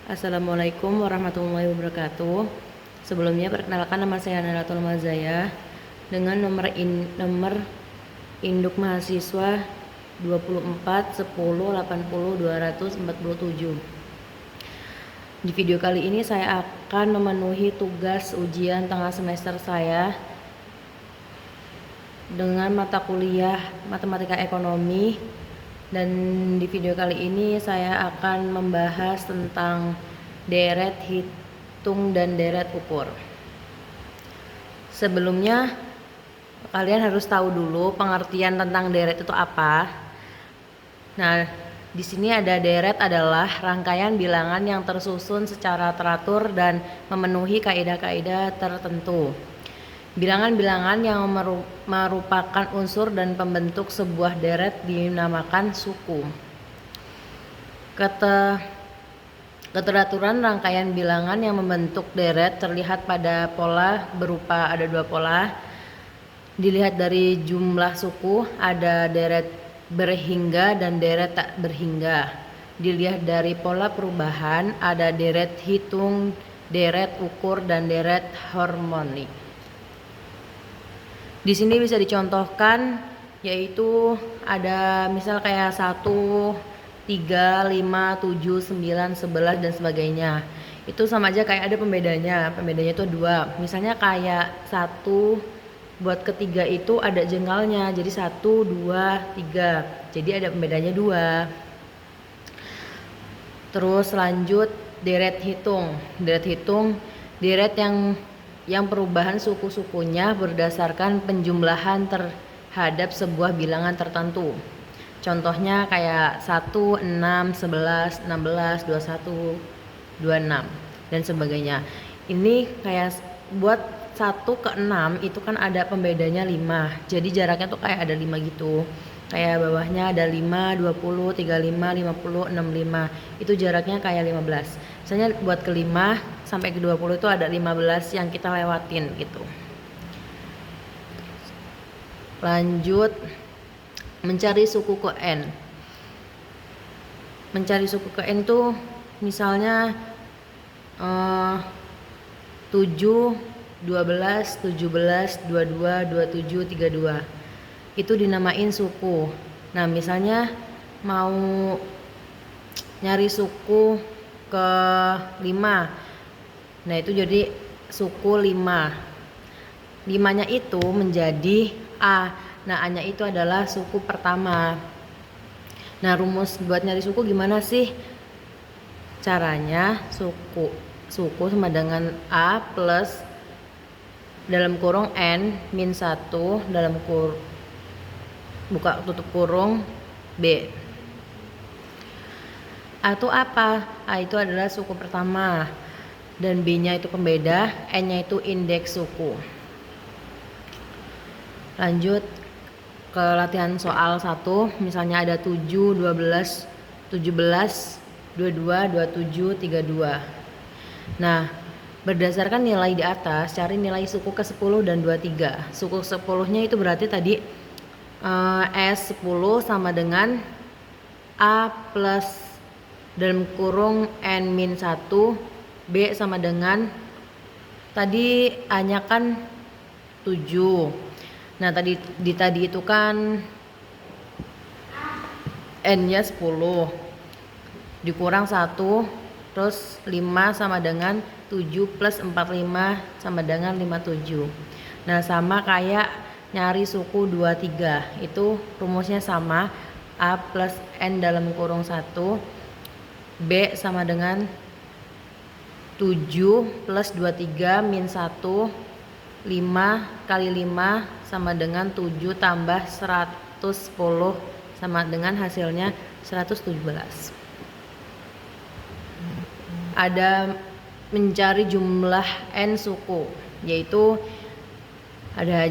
Assalamualaikum warahmatullahi wabarakatuh. Sebelumnya perkenalkan, nama saya Naratul Mazaya dengan nomor induk mahasiswa 24 10 80 247. Di video kali ini saya akan memenuhi tugas ujian tengah semester saya dengan mata kuliah Matematika Ekonomi. Dan di video kali ini saya akan membahas tentang deret hitung dan deret ukur. Sebelumnya kalian harus tahu dulu pengertian tentang deret itu apa. Nah, di sini ada deret adalah rangkaian bilangan yang tersusun secara teratur dan memenuhi kaidah-kaidah tertentu. Bilangan-bilangan yang merupakan unsur dan pembentuk sebuah deret dinamakan suku. Keteraturan rangkaian bilangan yang membentuk deret terlihat pada pola berupa ada dua pola. Dilihat dari jumlah suku, ada deret berhingga dan deret tak berhingga. Dilihat dari pola perubahan, ada deret hitung, deret ukur, dan deret harmonik. Di sini bisa dicontohkan, yaitu ada misal kayak 1, 3, 5, 7, 9, 11 dan sebagainya. Itu sama aja kayak ada pembedanya. Pembedanya itu 2. Misalnya kayak 1 buat ketiga itu ada jengkalnya. Jadi 1, 2, 3. Jadi ada pembedanya 2. Terus lanjut deret hitung. Deret hitung, deret yang perubahan suku-sukunya berdasarkan penjumlahan terhadap sebuah bilangan tertentu. Contohnya kayak 1, 6, 11, 16, 21, 26 dan sebagainya. Ini kayak buat 1 ke 6 itu kan ada pembedanya 5. Jadi jaraknya tuh kayak ada 5 gitu. Kayak bawahnya ada 5, 20, 35, 50, 65. Itu jaraknya kayak 15. Misalnya buat ke 5 sampai ke 20 itu ada 15 yang kita lewatin gitu. Lanjut mencari suku ke N. Mencari suku ke N tuh misalnya 7, 12, 17, 22, 27, 32. Itu dinamain suku. Nah, misalnya mau nyari suku ke 5. Nah, itu jadi suku 5. 5-nya itu menjadi A. Nah, A-nya itu adalah suku pertama. Nah, rumus buat nyari suku gimana sih? Caranya suku sama dengan A plus dalam kurung N min 1 dalam buka tutup kurung B. A itu apa? A itu adalah suku pertama dan B-nya itu pembeda, N-nya itu indeks suku. Lanjut ke latihan soal 1, misalnya ada 7, 12, 17, 22, 27, 32. Nah, berdasarkan nilai di atas, cari nilai suku ke 10 dan 23. Suku 10-nya itu berarti tadi S10 sama dengan A plus dalam kurung N-1, B sama dengan tadi A-nya kan 7. Nah, tadi itu kan N-nya 10 dikurang 1, terus 5 sama dengan 7 plus 45 sama dengan 57. Nah, sama kayak nyari suku 23. Itu rumusnya sama, A plus N dalam kurung 1, B sama dengan 7 plus 23 min 1, 5 kali 5 sama dengan 7 tambah 110 sama dengan hasilnya 117. Ada mencari jumlah N suku, yaitu ada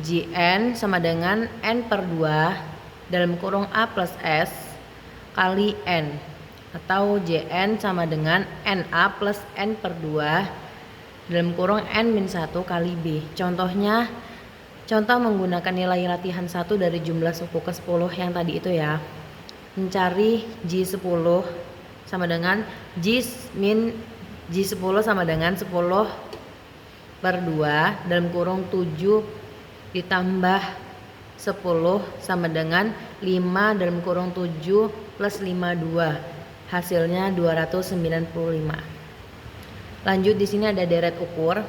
Jn sama dengan N per 2 dalam kurung A plus S kali N, atau Jn sama dengan Na plus N per 2 dalam kurung N-1 kali B. Contoh menggunakan nilai latihan 1 dari jumlah suku ke 10 yang tadi itu ya. Mencari J10 sama dengan J10 sama dengan 10 per 2 dalam kurung 7 ditambah 10 sama dengan 5 dalam kurung 7 plus 52, hasilnya 295. Lanjut, di sini ada deret ukur.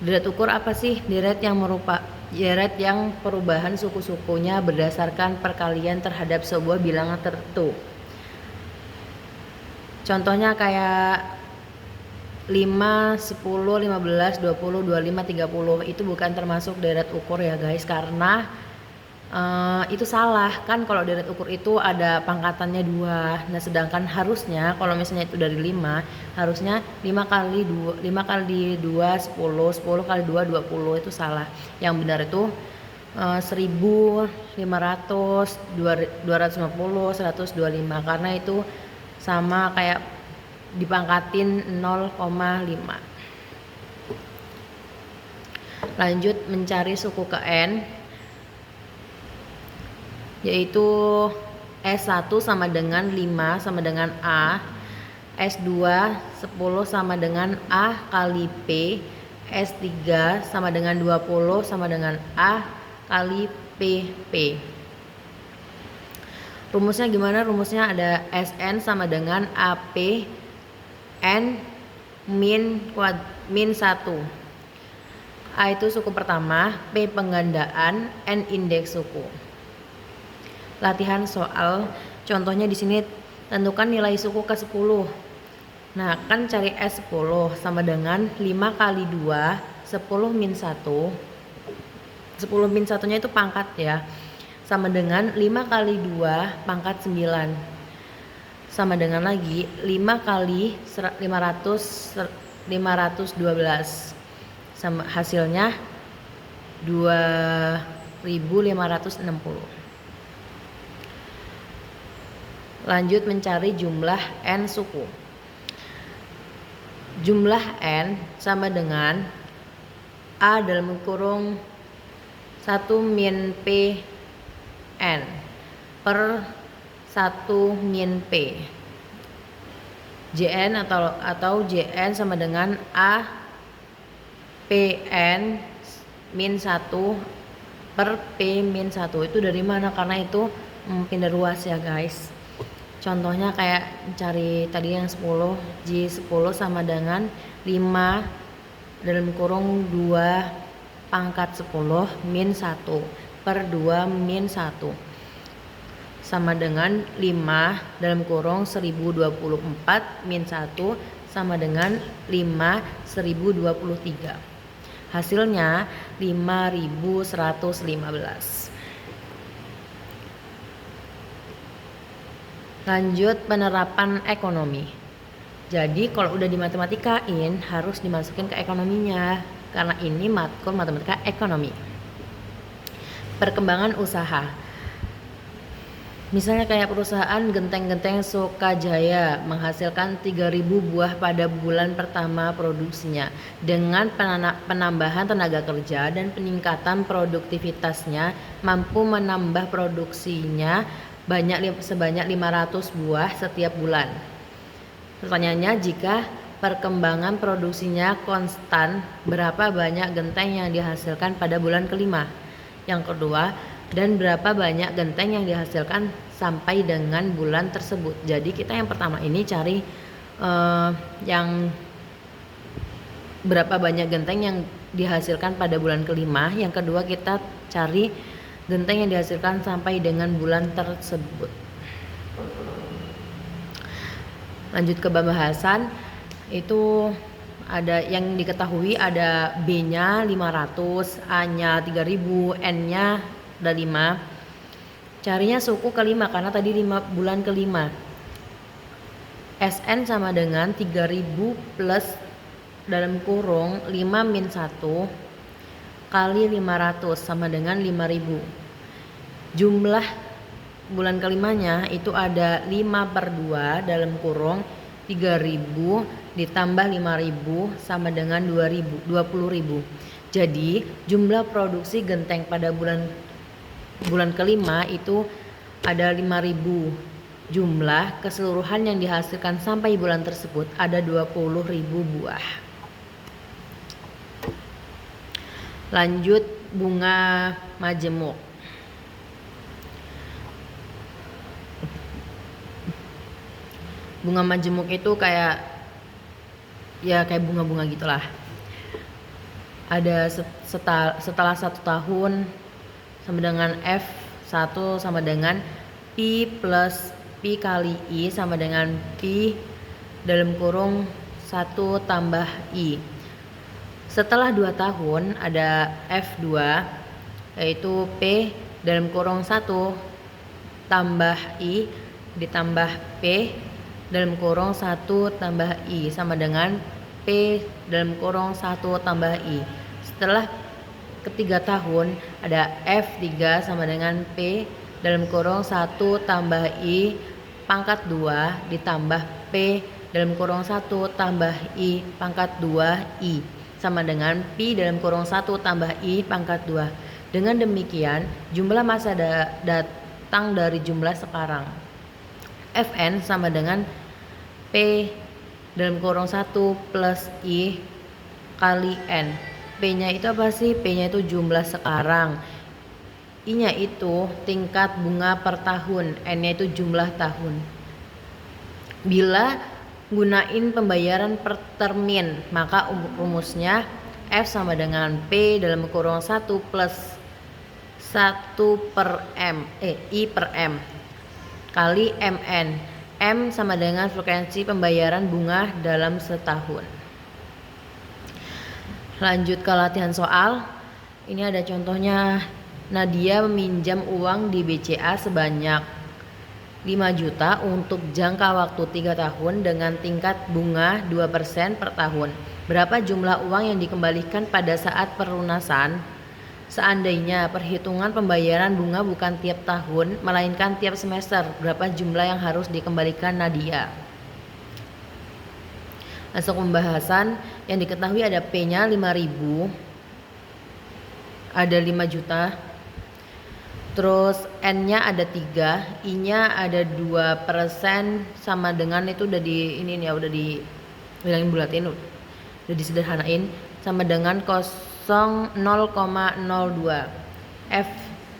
Deret ukur apa sih? Deret yang perubahan suku-sukunya berdasarkan perkalian terhadap sebuah bilangan tertentu. Contohnya kayak 5, 10, 15, 20, 25, 30 itu bukan termasuk deret ukur ya guys, karena itu salah kan. Kalau deret ukur itu ada pangkatannya 2. Nah sedangkan harusnya kalau misalnya itu dari 5, harusnya 5 kali 2 10, 10 kali 2 20, itu salah. Yang benar itu 1500, 250, 125, karena itu sama kayak dipangkatin 0,5. Lanjut, mencari suku ke N, yaitu S1 sama dengan 5 sama dengan A, S2 10 sama dengan A kali P, S3 sama dengan 20 sama dengan A kali PP. Rumusnya gimana? Rumusnya ada Sn sama dengan AP N min 1. A itu suku pertama, P penggandaan, N indeks suku. Latihan soal, contohnya di sini tentukan nilai suku ke 10. Nah, kan cari S10 sama dengan 5 kali 2, 10 min 1. 10 min 1-nya itu pangkat ya. Sama dengan 5 kali 2 pangkat 9. Sama dengan lagi 5 kali 512. Sama hasilnya 2560. Lanjut, mencari jumlah N suku. Jumlah N sama dengan A dalam kurung 1 min P N per 1 min P. Jn atau Jn sama dengan A Pn min 1 per P min 1. Itu dari mana? Karena itu pindah ruas ya guys. Contohnya kayak cari tadi yang 10, J10 sama dengan 5 dalam kurung 2 pangkat 10 min 1 per 2 min 1 sama dengan 5 dalam kurung 1024 min 1 sama dengan 5 1023. Hasilnya 5115. Lanjut, penerapan ekonomi. Jadi kalau udah dimatematika-in harus dimasukin ke ekonominya, karena ini matkul matematika ekonomi. Perkembangan usaha. Misalnya kayak perusahaan Genteng-Genteng Sukajaya menghasilkan 3.000 buah pada bulan pertama produksinya. Dengan penambahan tenaga kerja dan peningkatan produktivitasnya mampu menambah produksinya sebanyak 500 buah setiap bulan. Pertanyaannya, jika perkembangan produksinya konstan, berapa banyak genteng yang dihasilkan pada bulan kelima? Yang kedua, dan berapa banyak genteng yang dihasilkan sampai dengan bulan tersebut. Jadi kita yang pertama ini cari yang berapa banyak genteng yang dihasilkan pada bulan kelima. Yang kedua kita cari genteng yang dihasilkan sampai dengan bulan tersebut. Lanjut ke pembahasan, itu ada yang diketahui, ada B-nya 500, A-nya 3000, N-nya ada 5. Carinya suku kelima karena tadi 5 bulan kelima. SN sama dengan 3000 plus dalam kurung 5 min 1 kali 500 sama dengan 5000. Jumlah bulan kelimanya itu ada 5 per 2 dalam kurung 3000 ditambah 5000 sama dengan 20.000. Jadi jumlah produksi genteng pada bulan kelima itu ada 5000 Jumlah keseluruhan yang dihasilkan sampai bulan tersebut ada 20.000 buah. Lanjut bunga majemuk. Bunga majemuk itu kayak bunga-bunga gitulah. Ada setelah 1 tahun sama dengan F1 sama dengan Pi plus Pi kali I sama dengan Pi dalam kurung 1 tambah I. Setelah 2 tahun ada F2 yaitu P dalam kurung 1 tambah I ditambah P dalam kurung 1 tambah I sama dengan P dalam kurung 1 tambah I. Setelah ketiga tahun ada F3 sama dengan P dalam kurung 1 tambah I pangkat 2 ditambah P dalam kurung 1 tambah I pangkat 2 I sama dengan Pi dalam kurung 1 tambah I pangkat 2. Dengan demikian jumlah massa datang dari jumlah sekarang. Fn sama dengan P dalam kurung 1 plus I kali N. P-nya itu apa sih? P-nya itu jumlah sekarang. I-nya itu tingkat bunga per tahun. N-nya itu jumlah tahun. Bila gunain pembayaran per termin, maka rumusnya F sama dengan P dalam kurung 1 plus 1 per M I per M kali MN. M sama dengan frekuensi pembayaran bunga dalam setahun. Lanjut ke latihan soal. Ini ada contohnya. Nadia meminjam uang di BCA sebanyak 5 juta untuk jangka waktu 3 tahun dengan tingkat bunga 2% per tahun. Berapa jumlah uang yang dikembalikan pada saat pelunasan? Seandainya perhitungan pembayaran bunga bukan tiap tahun, melainkan tiap semester, berapa jumlah yang harus dikembalikan Nadia? Masuk pembahasan. Yang diketahui ada P-nya 5.000, ada 5 juta. Terus N-nya ada 3, I-nya ada 2% sama dengan itu udah di ini ya, udah dibilangin bulatin, udah disederhanain sama dengan 0,02. F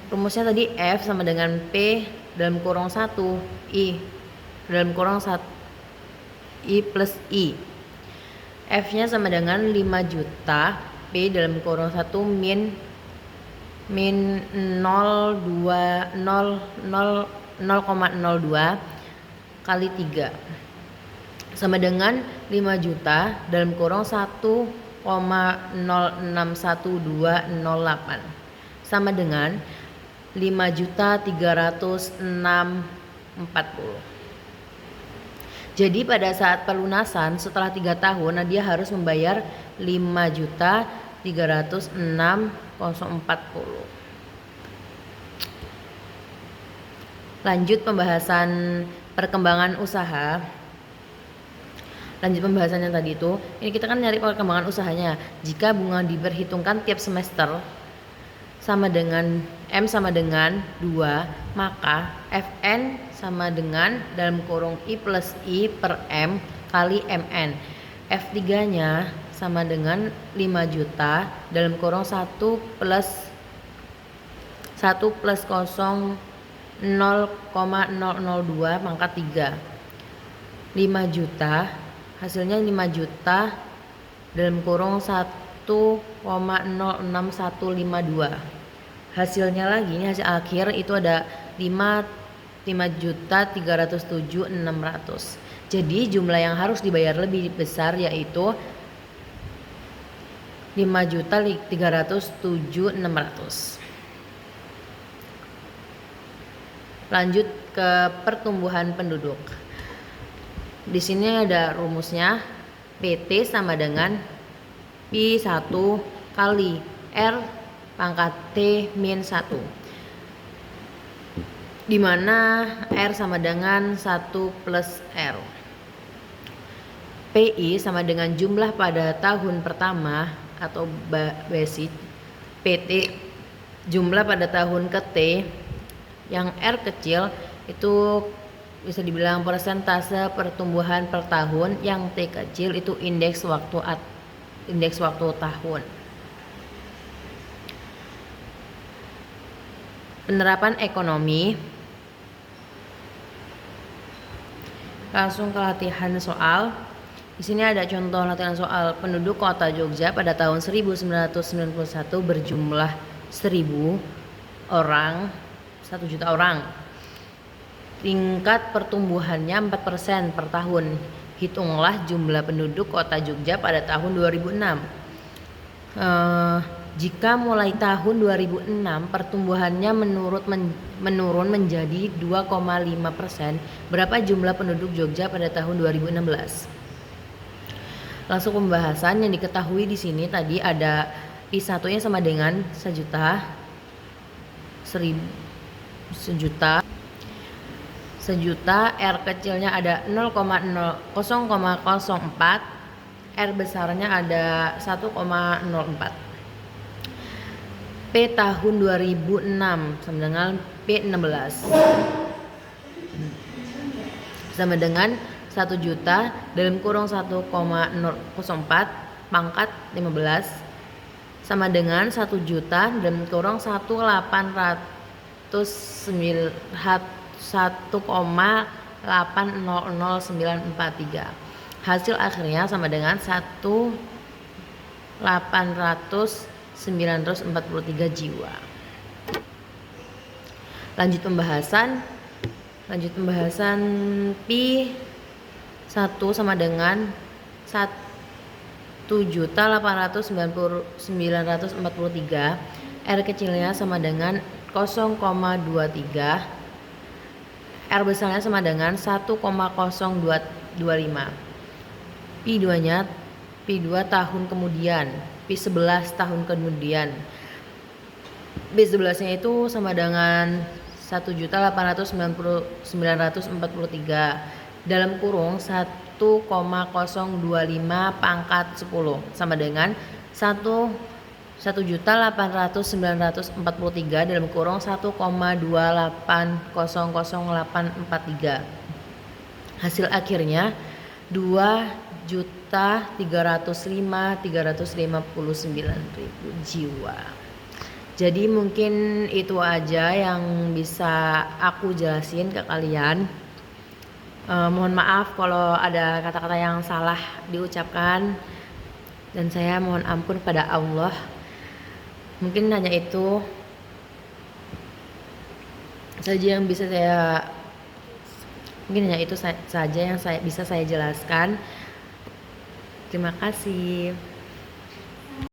rumusnya tadi F sama dengan P dalam kurung 1 I dalam kurung 1 I plus I. F-nya sama dengan 5 juta, P dalam kurung 1 min 0,02 kali 3 sama dengan 5 juta dalam kurung 1,061208 sama dengan 5.306.40. Jadi pada saat pelunasan setelah 3 tahun Nadia harus membayar 5.306.40. Lanjut pembahasan perkembangan usaha. Lanjut pembahasannya tadi itu. Ini kita kan nyari perkembangan usahanya. Jika bunga diperhitungkan tiap semester sama dengan M sama dengan 2, maka Fn sama dengan dalam kurung I plus I per M kali Mn. F3 nya sama dengan 5 juta dalam kurung 1 plus 0 0,002 pangkat 3. 5 juta hasilnya 5 juta dalam kurung 1,06152. Hasilnya lagi, ini hasil akhir itu ada 5.307.600. Jadi jumlah yang harus dibayar lebih besar yaitu 5.307.600. Lanjut ke pertumbuhan penduduk. Di sini ada rumusnya. PT sama dengan Pi 1 kali R pangkat T min 1. Di mana R sama dengan 1 plus R. PI sama dengan jumlah pada tahun pertama atau basic. PT jumlah pada tahun ke T. Yang R kecil itu bisa dibilang persentase pertumbuhan per tahun, yang T kecil itu indeks waktu tahun. Penerapan ekonomi. Langsung ke latihan soal. Di sini ada contoh latihan soal. Penduduk kota Jogja pada tahun 1991 berjumlah 1.000 orang, 1 juta orang. Tingkat pertumbuhannya 4% per tahun. Hitunglah jumlah penduduk kota Jogja pada tahun 2006. Jika mulai tahun 2006 pertumbuhannya menurun menjadi 2,5%, berapa jumlah penduduk Jogja pada tahun 2016? Langsung pembahasan. Yang diketahui di sini tadi ada I1-nya sama dengan 1 juta, 1 juta, R kecilnya ada 0,04, R besarnya ada 1,04. P tahun 2006 sama dengan P16 sama dengan 1 juta dalam kurung 1,04 pangkat 15 sama dengan 1 juta dalam kurung 1,800943. Hasil akhirnya sama dengan 1.800.943 jiwa. Lanjut pembahasan Pi 1 sama dengan 1.800.943. R kecilnya sama dengan 0,23. R besarnya sama dengan 1,025. Pi 2 tahun kemudian, Pi 11 tahun kemudian. Pi 11 nya itu sama dengan 1.800.943 dalam kurung 1,025 pangkat 10 sama dengan 1.800.943 dalam kurung 1,2800843. Hasil akhirnya 2.305.359.000 jiwa. Jadi mungkin itu aja yang bisa aku jelasin ke kalian. Mohon maaf kalau ada kata-kata yang salah diucapkan, dan saya mohon ampun pada Allah. Mungkin hanya itu saja yang bisa saya saja yang bisa saya jelaskan. Terima kasih.